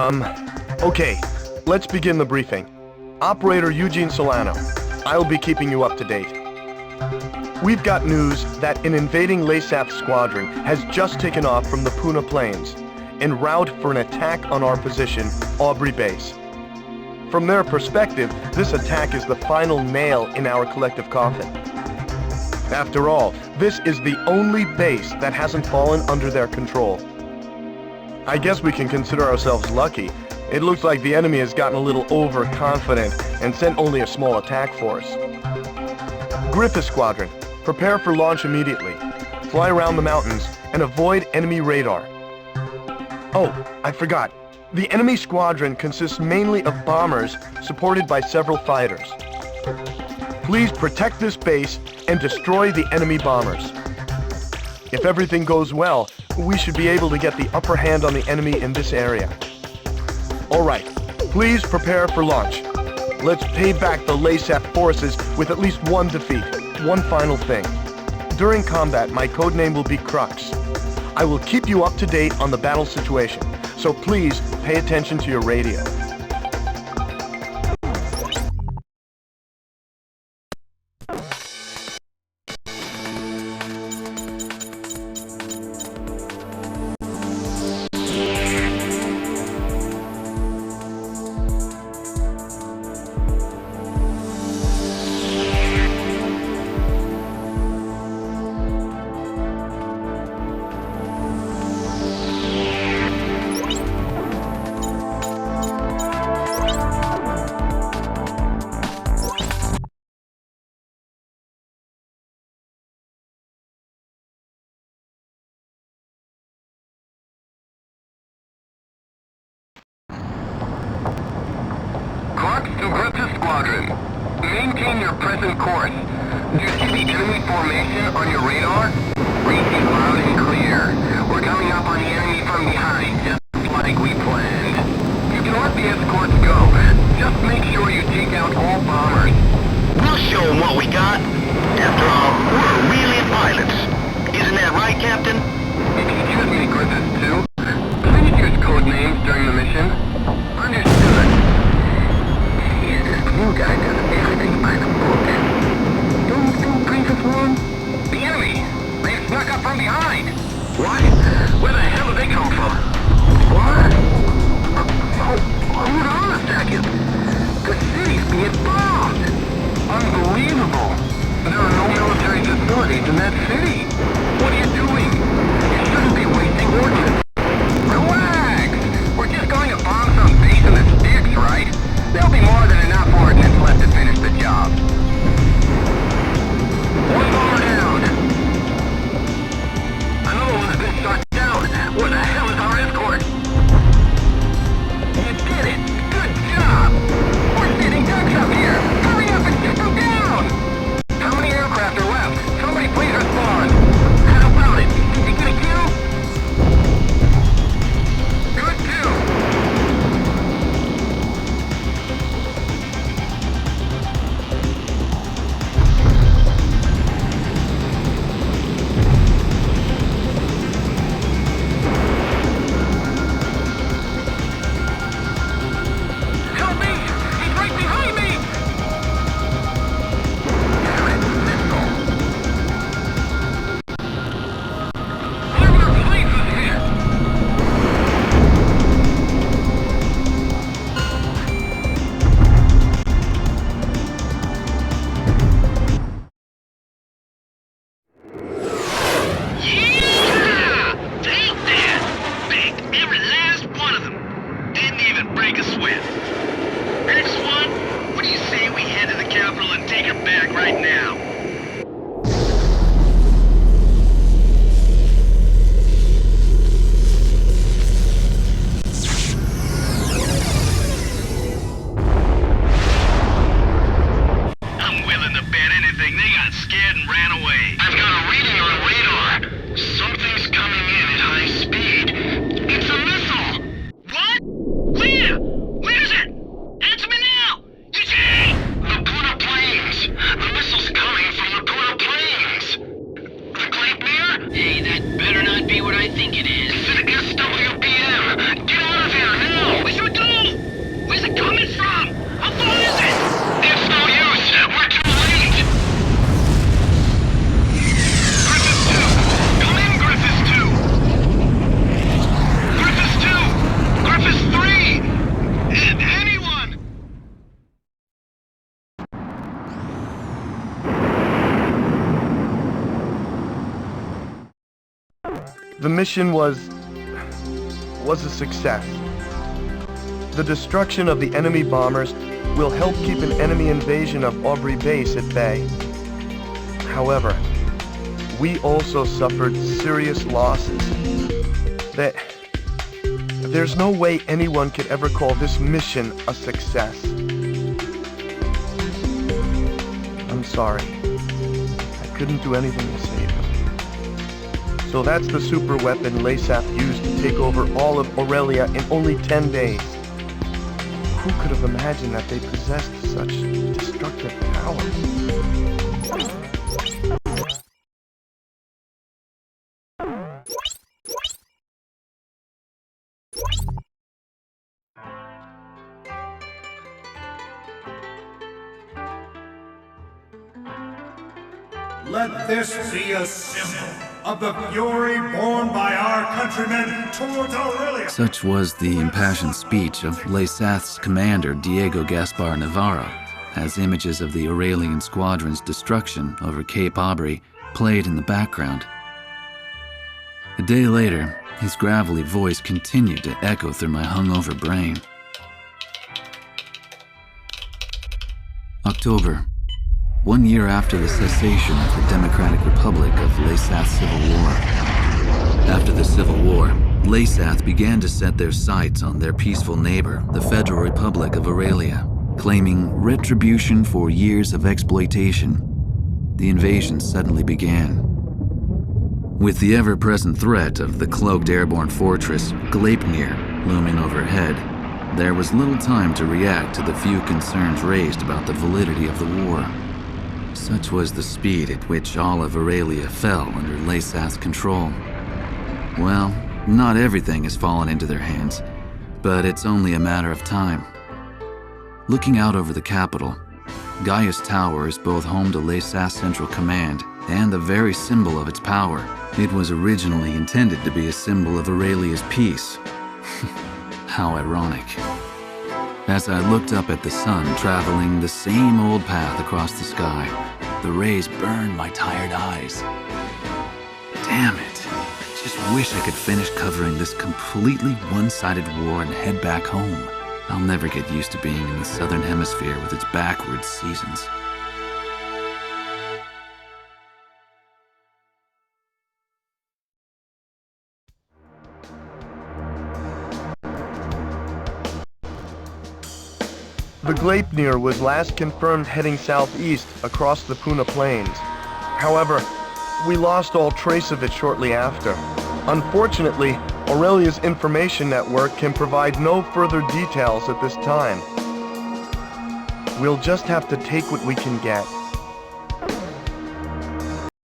Okay, let's begin the briefing. Operator Eugene Solano, I'll be keeping you up to date. We've got news that an invading LASAP squadron has just taken off from the Puna Plains, en route for an attack on our position, Aubrey Base. From their perspective, this attack is the final nail in our collective coffin. After all, this is the only base that hasn't fallen under their control. I guess we can consider ourselves lucky. It looks like the enemy has gotten a little overconfident and sent only a small attack force. Gryphus Squadron, prepare for launch immediately. Fly around the mountains and avoid enemy radar. Oh, I forgot. The enemy squadron consists mainly of bombers supported by several fighters. Please protect this base and destroy the enemy bombers. If everything goes well, we should be able to get the upper hand on the enemy in this area. All right, please prepare for launch. Let's pay back the LASAP forces with at least one defeat. One final thing. During combat, my codename will be Crux. I will keep you up to date on the battle situation, so please pay attention to your radio. Squadron, maintain your present course. Do you see the enemy formation on your radar? Reading loud and clear. We're coming up on the enemy from behind, just like we planned. You can let the escorts go. Just make sure you take out all bombers. We'll show them what we got. After all, we're really pilots. Isn't that right, Captain? Excuse me, Gryphus 2. Please use code names during the mission. Understood. You guy does everything by the book. Don't you think Gryphus 1? The enemy! They've snuck up from behind! What? Where the hell did they come from? What? Hold on a second. The city's being bombed! Unbelievable! There are no military facilities in that city! What are you doing? You shouldn't be wasting ordnance! Relax! We're just going to bomb some base in the sticks, right? There'll be more than enough ordnance left to finish the job. One bomber down. Another one has been shot down. Where the hell is our escort? You did it! Good job! We're sitting ducks up here! Hurry up and shoot them down! How many aircraft are left? Somebody please respond. How about it? Did you get a kill? The mission was a success. The destruction of the enemy bombers will help keep an enemy invasion of Aubrey base at bay. However, we also suffered serious losses. There's no way anyone could ever call this mission a success. I'm sorry. I couldn't do anything to save him. So that's the super weapon Laysap used to take over all of Aurelia in only 10 days. Who could have imagined that they possessed such destructive power? Let this be a symbol of the fury borne by our countrymen towards Aurelia. Such was the impassioned speech of Laysath's commander Diego Gaspar Navarro, as images of the Aurelian squadron's destruction over Cape Aubrey played in the background. A day later, his gravelly voice continued to echo through my hungover brain. October. 1 year after the cessation of the Democratic Republic of Laysath's civil war. After the Civil War, Laysath began to set their sights on their peaceful neighbor, the Federal Republic of Aurelia, claiming retribution for years of exploitation. The invasion suddenly began. With the ever-present threat of the cloaked airborne fortress, Gleipnir, looming overhead, there was little time to react to the few concerns raised about the validity of the war. Such was the speed at which all of Aurelia fell under Laysath's control. Well, not everything has fallen into their hands, but it's only a matter of time. Looking out over the capital, Gaius Tower is both home to Laysath's Central Command and the very symbol of its power. It was originally intended to be a symbol of Aurelia's peace. How ironic. As I looked up at the sun traveling the same old path across the sky, the rays burned my tired eyes. Damn it. Just wish I could finish covering this completely one-sided war and head back home. I'll never get used to being in the southern hemisphere with its backwards seasons. The Gleipnir was last confirmed heading southeast across the Puna Plains. However, we lost all trace of it shortly after. Unfortunately, Aurelia's information network can provide no further details at this time. We'll just have to take what we can get.